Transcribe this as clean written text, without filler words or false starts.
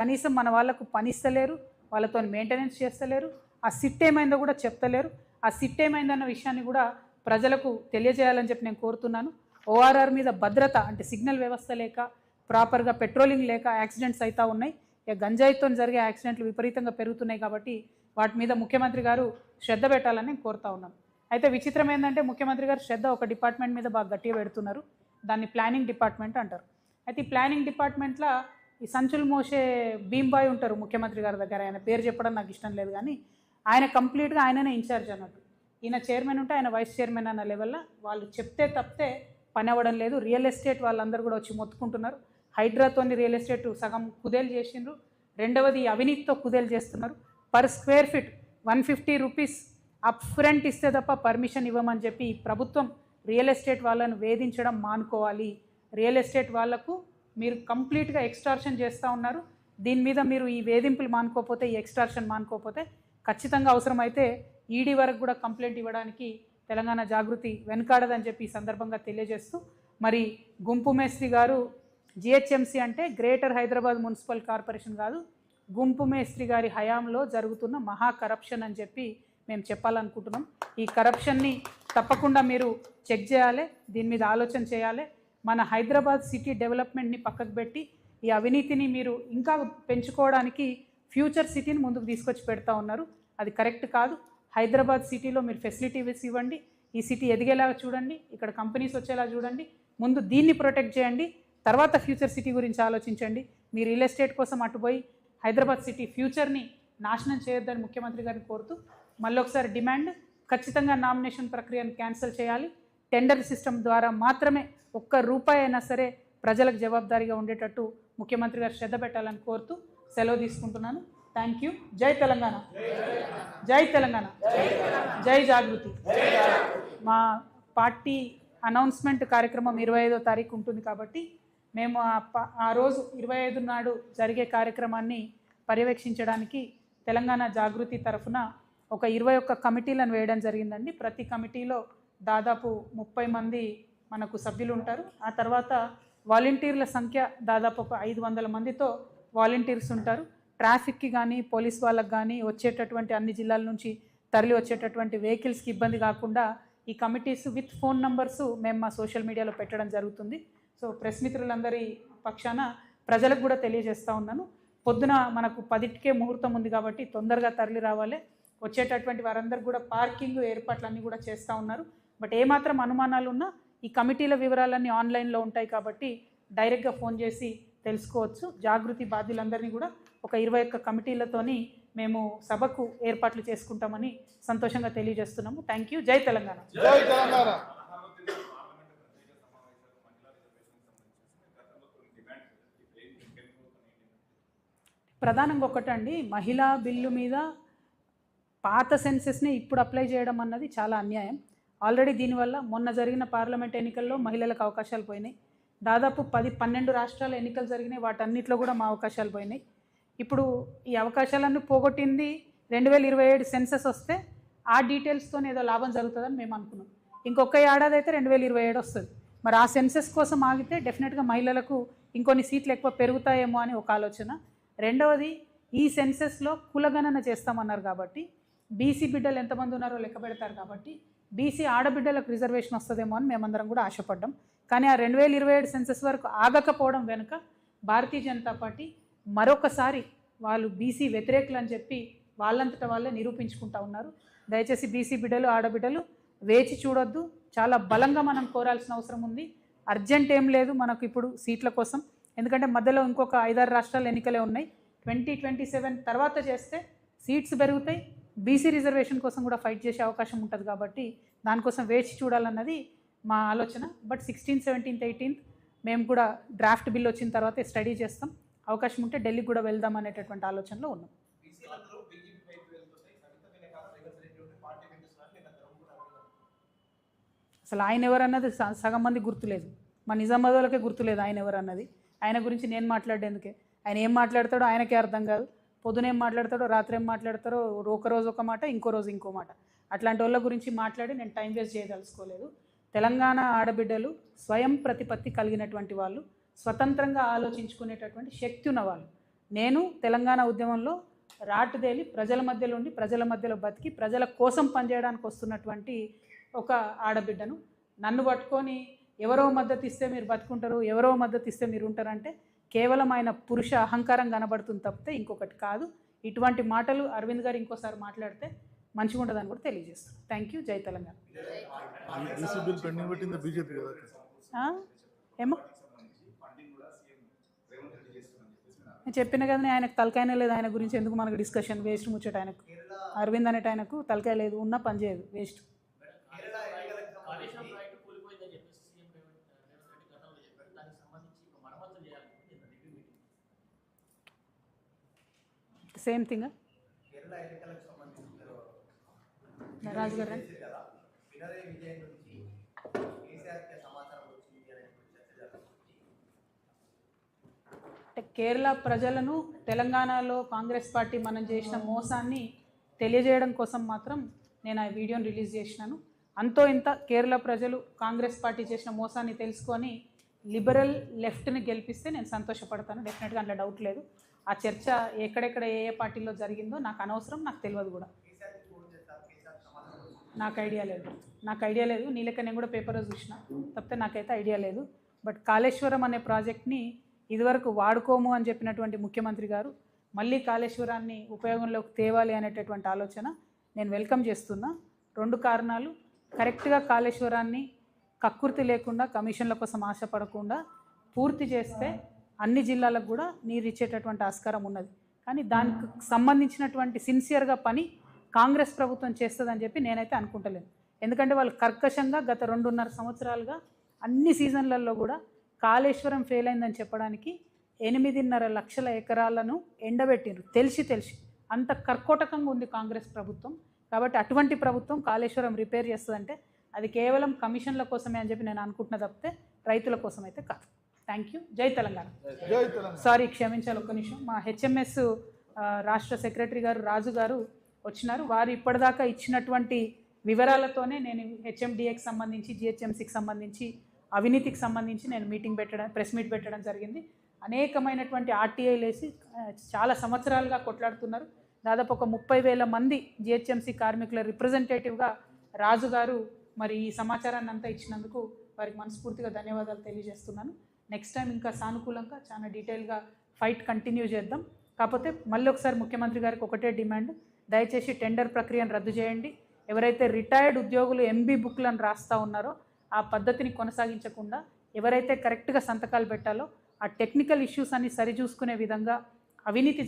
కనీసం మన వాళ్ళకు పనిస్తలేరు, వాళ్ళతో మెయింటెనెన్స్ చేస్తలేరు, ఆ సిట్ ఏమైందో కూడా చెప్తలేరు. ఆ సిట్ ఏమైందన్న విషయాన్ని కూడా ప్రజలకు తెలియజేయాలని చెప్పి నేను కోరుతున్నాను. ఓఆర్ఆర్ మీద భద్రత అంటే సిగ్నల్ వ్యవస్థ లేక, ప్రాపర్గా పెట్రోలింగ్ లేక యాక్సిడెంట్స్ అవుతూ ఉన్నాయి. ఇక గంజాయితో జరిగే యాక్సిడెంట్లు విపరీతంగా పెరుగుతున్నాయి. కాబట్టి వాటి మీద ముఖ్యమంత్రి గారు శ్రద్ధ పెట్టాలని నేను కోరుతా ఉన్నాను. అయితే విచిత్రం ఏంటంటే ముఖ్యమంత్రి గారు శ్రద్ధ ఒక డిపార్ట్మెంట్ మీద బాగా గట్టిగా పెడుతున్నారు. దాన్ని ప్లానింగ్ డిపార్ట్మెంట్ అంటారు. అయితే ఈ ప్లానింగ్ డిపార్ట్మెంట్లో ఈ సంచులు మోసే భీమ్బాయ్ ఉంటారు ముఖ్యమంత్రి గారి దగ్గర. ఆయన పేరు చెప్పడం నాకు ఇష్టం లేదు, కానీ ఆయన కంప్లీట్గా ఆయననే ఇన్ఛార్జ్ అన్నట్టు. ఈయన చైర్మన్ ఉంటే ఆయన వైస్ చైర్మన్ అన్న లెవెల్లో వాళ్ళు చెప్తే తప్పితే పని అవ్వడం లేదు. రియల్ ఎస్టేట్ వాళ్ళందరూ కూడా వచ్చి మొత్తుకుంటున్నారు. హైడ్రాతోని రియల్ ఎస్టేట్ సగం కుదేలు చేసిండ్రు. రెండవది అవినీతితో కుదేలు చేస్తున్నారు. Per square feet 150 rupees up front ఇస్తే తప్ప పర్మిషన్ ఇవ్వమని చెప్పి ప్రభుత్వం రియల్ ఎస్టేట్ వాళ్ళను వేధించడం మానుకోవాలి. రియల్ ఎస్టేట్ వాళ్లకు మీరు కంప్లీట్గా ఎక్స్టార్షన్ చేస్తూ ఉన్నారు. దీని మీద మీరు ఈ వేధింపులు మానుకోకపోతే, ఈ ఎక్స్టార్షన్ మానుకోకపోతే ఖచ్చితంగా అవసరమైతే ఈడీ వరకు కూడా కంప్లైంట్ ఇవ్వడానికి తెలంగాణ జాగృతి వెనుకాడదని చెప్పి ఈ సందర్భంగా తెలియజేస్తూ, మరి గుంపు మేస్త్రి గారు జిహెచ్ఎంసీ అంటే గ్రేటర్ హైదరాబాద్ మున్సిపల్ కార్పొరేషన్ కాదు, గుంపు మేస్త్రి గారి హయాంలో జరుగుతున్న మహా కరప్షన్ అని చెప్పి మేము చెప్పాలనుకుంటున్నాం. ఈ కరప్షన్ని తప్పకుండా మీరు చెక్ చేయాలి, దీని మీద ఆలోచన చేయాలి. మన హైదరాబాద్ సిటీ డెవలప్మెంట్ని పక్కకు పెట్టి ఈ అవినీతిని మీరు ఇంకా పెంచుకోవడానికి ఫ్యూచర్ సిటీని ముందుకు తీసుకొచ్చి పెడతా ఉన్నారు. అది కరెక్ట్ కాదు. హైదరాబాద్ సిటీలో మీరు ఫెసిలిటీస్ ఇవ్వండి, ఈ సిటీ ఎదిగేలాగా చూడండి, ఇక్కడ కంపెనీస్ వచ్చేలా చూడండి. ముందు దీన్ని ప్రొటెక్ట్ చేయండి, తర్వాత ఫ్యూచర్ సిటీ గురించి ఆలోచించండి. మీ రియల్ ఎస్టేట్ కోసం అటుపోయి హైదరాబాద్ సిటీ ఫ్యూచర్ని నాశనం చేయొద్దని ముఖ్యమంత్రి గారిని కోరుతూ, మళ్ళొకసారి డిమాండ్, ఖచ్చితంగా నామినేషన్ ప్రక్రియను క్యాన్సిల్ చేయాలి. టెండర్ సిస్టమ్ ద్వారా మాత్రమే ₹1 అయినా సరే ప్రజలకు జవాబుదారీగా ఉండేటట్టు ముఖ్యమంత్రి గారు శ్రద్ధ పెట్టాలని కోరుతూ సెలవు తీసుకుంటున్నాను. Thank you. జై తెలంగాణ, జై తెలంగాణ, జై జాగృతి. మా పార్టీ అనౌన్స్మెంట్ కార్యక్రమం 25వ తారీఖు ఉంటుంది కాబట్టి మేము ఆ రోజు 25 నాడు జరిగే కార్యక్రమాన్ని పర్యవేక్షించడానికి తెలంగాణ జాగృతి తరఫున ఒక 21 కమిటీలను వేయడం జరిగిందండి. ప్రతి కమిటీలో దాదాపు 30 మంది మనకు సభ్యులు ఉంటారు. ఆ తర్వాత వాలంటీర్ల సంఖ్య దాదాపు ఒక 500 మందితో వాలంటీర్స్ ఉంటారు. ట్రాఫిక్కి కానీ పోలీస్ వాళ్ళకి కానీ వచ్చేటటువంటి అన్ని జిల్లాల నుంచి తరలి వచ్చేటటువంటి వెహికల్స్కి ఇబ్బంది కాకుండా ఈ కమిటీస్ విత్ ఫోన్ నంబర్స్ మేము మా సోషల్ మీడియాలో పెట్టడం జరుగుతుంది. సో ప్రెస్ మిత్రులందరి పక్షాన ప్రజలకు కూడా తెలియజేస్తూ ఉన్నాను. పొద్దున మనకు 10కే ముహూర్తం ఉంది కాబట్టి తొందరగా తరలి రావాలి. వచ్చేటటువంటి వారందరూ కూడా పార్కింగ్ ఏర్పాట్లన్నీ కూడా చేస్తూ ఉన్నారు. బట్ ఏమాత్రం అనుమానాలు ఉన్నా ఈ కమిటీల వివరాలన్నీ ఆన్లైన్లో ఉంటాయి కాబట్టి డైరెక్ట్గా ఫోన్ చేసి తెలుసుకోవచ్చు. జాగృతి బాధ్యులందరినీ కూడా ఒక 21 కమిటీలతోని మేము సభకు ఏర్పాట్లు చేసుకుంటామని సంతోషంగా తెలియజేస్తున్నాము. Thank you. జై తెలంగాణ. జై తెలంగాణ. ప్రధానంగా ఒకటండి, మహిళా బిల్లు మీద పాత సెన్సెస్ని ఇప్పుడు అప్లై చేయడం అన్నది చాలా అన్యాయం. ఆల్రెడీ దీనివల్ల మొన్న జరిగిన పార్లమెంట్ ఎన్నికల్లో మహిళలకు అవకాశాలు పోయినాయి. దాదాపు 10-12 రాష్ట్రాల ఎన్నికలు జరిగినాయి, వాటన్నిటిలో కూడా మా అవకాశాలు పోయినాయి. ఇప్పుడు ఈ అవకాశాలన్నీ పోగొట్టింది 2027 సెన్సెస్ వస్తే ఆ డీటెయిల్స్తో ఏదో లాభం జరుగుతుందని మేము అనుకున్నాం. ఇంకొక ఏడాది అయితే 2027 వస్తుంది. మరి ఆ సెన్సెస్ కోసం ఆగితే డెఫినెట్గా మహిళలకు ఇంకొన్ని సీట్లు ఎక్కువ పెరుగుతాయేమో అని ఒక ఆలోచన. రెండవది, ఈ సెన్సెస్లో కులగణన చేస్తామన్నారు కాబట్టి బీసీ బిడ్డలు ఎంతమంది ఉన్నారో లెక్క పెడతారు కాబట్టి బీసీ ఆడబిడ్డలకు రిజర్వేషన్ వస్తుందేమో అని మేమందరం కూడా ఆశపడ్డాం. కానీ ఆ 2027 సెన్సెస్ వరకు ఆగకపోవడం వెనుక భారతీయ జనతా పార్టీ మరొకసారి వాళ్ళు బీసీ వ్యతిరేకులు అని చెప్పి వాళ్ళంతటా వాళ్ళే నిరూపించుకుంటా ఉన్నారు. దయచేసి బీసీ బిడ్డలు ఆడబిడ్డలు వేచి చూడొద్దు. చాలా బలంగా మనం కోరాల్సిన అవసరం ఉంది. అర్జెంట్ ఏం లేదు మనకు ఇప్పుడు సీట్ల కోసం, ఎందుకంటే మధ్యలో ఇంకొక 5-6 రాష్ట్రాల ఎన్నికలే ఉన్నాయి. 2027 తర్వాత చేస్తే సీట్స్ పెరుగుతాయి, బీసీ రిజర్వేషన్ కోసం కూడా ఫైట్ చేసే అవకాశం ఉంటుంది. కాబట్టి దానికోసం వేచి చూడాలన్నది మా ఆలోచన. బట్ 16, 17, 18 మేము కూడా డ్రాఫ్ట్ బిల్ వచ్చిన తర్వాత స్టడీ చేస్తాం. అవకాశం ఉంటే ఢిల్లీకి కూడా వెళ్దాం అనేటటువంటి ఆలోచనలో ఉన్నాం. అసలు ఆయన ఎవరన్నది సగం మంది గుర్తులేదు. మా నిజామాబాద్ వాళ్ళకే గుర్తులేదు ఆయన ఎవరన్నది. ఆయన గురించి నేను మాట్లాడేందుకే, ఆయన ఏం మాట్లాడతాడో ఆయనకే అర్థం కాదు. పొద్దున ఏం మాట్లాడతాడో రాత్రి ఏం మాట్లాడతారో, ఒక రోజు ఒక మాట ఇంకో రోజు ఇంకో మాట. అట్లాంటి వాళ్ళ గురించి మాట్లాడి నేను టైం వేస్ట్ చేయదలుచుకోలేదు. తెలంగాణ ఆడబిడ్డలు స్వయం ప్రతిపత్తి కలిగినటువంటి వాళ్ళు, స్వతంత్రంగా ఆలోచించుకునేటటువంటి శక్తి ఉన్నవాళ్ళు. నేను తెలంగాణ ఉద్యమంలో రాటుదేలి ప్రజల మధ్యలో ఉండి ప్రజల మధ్యలో బతికి ప్రజల కోసం పనిచేయడానికి వస్తున్నటువంటి ఒక ఆడబిడ్డను. నన్ను పట్టుకొని ఎవరో మద్దతు ఇస్తే మీరు బతుకుంటారు, ఎవరో మద్దతు ఇస్తే మీరు ఉంటారంటే కేవలం ఆయన పురుష అహంకారం కనబడుతుంది తప్పితే ఇంకొకటి కాదు. ఇటువంటి మాటలు అరవింద్ గారు ఇంకోసారి మాట్లాడితే మంచిగా ఉంటుందని కూడా తెలియజేస్తున్నాను. Thank you. జై తెలంగాణ. ఏమో నేను చెప్పిన కదా, ఆయనకు తలకాయనే లేదు, ఆయన గురించి ఎందుకు మనకు డిస్కషన్, వేస్ట్ ముచ్చట. ఆయనకు అరవింద్ అనేట ఆయనకు తలకాయ లేదు, ఉన్నా పని చేయదు, వేస్ట్. సేమ్ థింగ్ రాజు గారు. అంటే కేరళ ప్రజలను తెలంగాణలో కాంగ్రెస్ పార్టీ మనం చేసిన మోసాన్ని తెలియజేయడం కోసం మాత్రం నేను ఆ వీడియోని రిలీజ్ చేసినాను. అంతో ఇంత కేరళ ప్రజలు కాంగ్రెస్ పార్టీ చేసిన మోసాన్ని తెలుసుకొని లిబరల్ లెఫ్ట్ని గెలిపిస్తే నేను సంతోషపడతాను. డెఫినెట్గా అందులో డౌట్ లేదు. ఆ చర్చ ఎక్కడెక్కడ ఏ ఏ పార్టీలో జరిగిందో నాకు అనవసరం, నాకు తెలియదు కూడా. నాకు ఐడియా లేదు. నీ లెక్క నేను కూడా పేపర్లో చూసిన తప్పితే నాకైతే ఐడియా లేదు. బట్ కాళేశ్వరం అనే ప్రాజెక్ట్ని ఇదివరకు వాడుకోము అని చెప్పినటువంటి ముఖ్యమంత్రి గారు మళ్ళీ కాళేశ్వరాన్ని ఉపయోగంలోకి తేవాలి అనేటటువంటి ఆలోచన నేను వెల్కమ్ చేస్తున్నా. 2 కారణాలు. కరెక్ట్గా కాళేశ్వరాన్ని కక్కుర్తి లేకుండా కమిషన్ల కోసం ఆశపడకుండా పూర్తి చేస్తే అన్ని జిల్లాలకు కూడా నీరు ఇచ్చేటటువంటి ఆస్కారం ఉన్నది. కానీ దానికి సంబంధించినటువంటి సిన్సియర్గా పని కాంగ్రెస్ ప్రభుత్వం చేస్తుందని చెప్పి నేనైతే అనుకుంటలేను. ఎందుకంటే వాళ్ళు కర్కశంగా గత 2.5 సంవత్సరాలుగా అన్ని సీజన్లలో కూడా కాళేశ్వరం ఫెయిల్ అయిందని చెప్పడానికి 8.5 లక్షల ఎకరాలను ఎండబెట్టిండ్రు. తెలిసి అంత కర్కోటకంగా ఉంది కాంగ్రెస్ ప్రభుత్వం. కాబట్టి అటువంటి ప్రభుత్వం కాళేశ్వరం రిపేర్ చేస్తుందంటే అది కేవలం కమిషన్ల కోసమే అని చెప్పి నేను అనుకుంటున్నా తప్పితే రైతుల కోసం అయితే కాదు. Thank you. జై తెలంగాణ. సారీ, క్షమించాలి, ఒక్క నిమిషం. మా హెచ్ఎంఎస్ రాష్ట్ర సెక్రటరీ గారు రాజు గారు వచ్చినారు. వారు ఇప్పటిదాకా ఇచ్చినటువంటి వివరాలతోనే నేను హెచ్ఎండిఏకి సంబంధించి జిహెచ్ఎంసీకి సంబంధించి అవినీతికి సంబంధించి నేను ప్రెస్ మీట్ పెట్టడం జరిగింది. అనేకమైనటువంటి ఆర్టీఐలు వేసి చాలా సంవత్సరాలుగా కొట్లాడుతున్నారు. దాదాపు ఒక 30,000 మంది జిహెచ్ఎంసీ కార్మికుల రిప్రజెంటేటివ్గా రాజు గారు మరి ఈ సమాచారాన్ని అంతా ఇచ్చినందుకు వారికి మనస్ఫూర్తిగా ధన్యవాదాలు తెలియజేస్తున్నాను. నెక్స్ట్ టైం ఇంకా సానుకూలంగా చాలా డీటెయిల్గా ఫైట్ కంటిన్యూ చేద్దాం. కాకపోతే మళ్ళీ ఒకసారి ముఖ్యమంత్రి గారికి ఒకటే డిమాండ్, దయచేసి టెండర్ ప్రక్రియను రద్దు చేయండి. ఎవరైతే రిటైర్డ్ ఉద్యోగులు ఎంబీ బుక్లను రాస్తూ ఉన్నారో ఆ పద్ధతిని కొనసాగించకుండా ఎవరైతే కరెక్ట్గా సంతకాలు పెట్టాలో ఆ టెక్నికల్ ఇష్యూస్ అన్ని సరిచూసుకునే విధంగా అవినీతి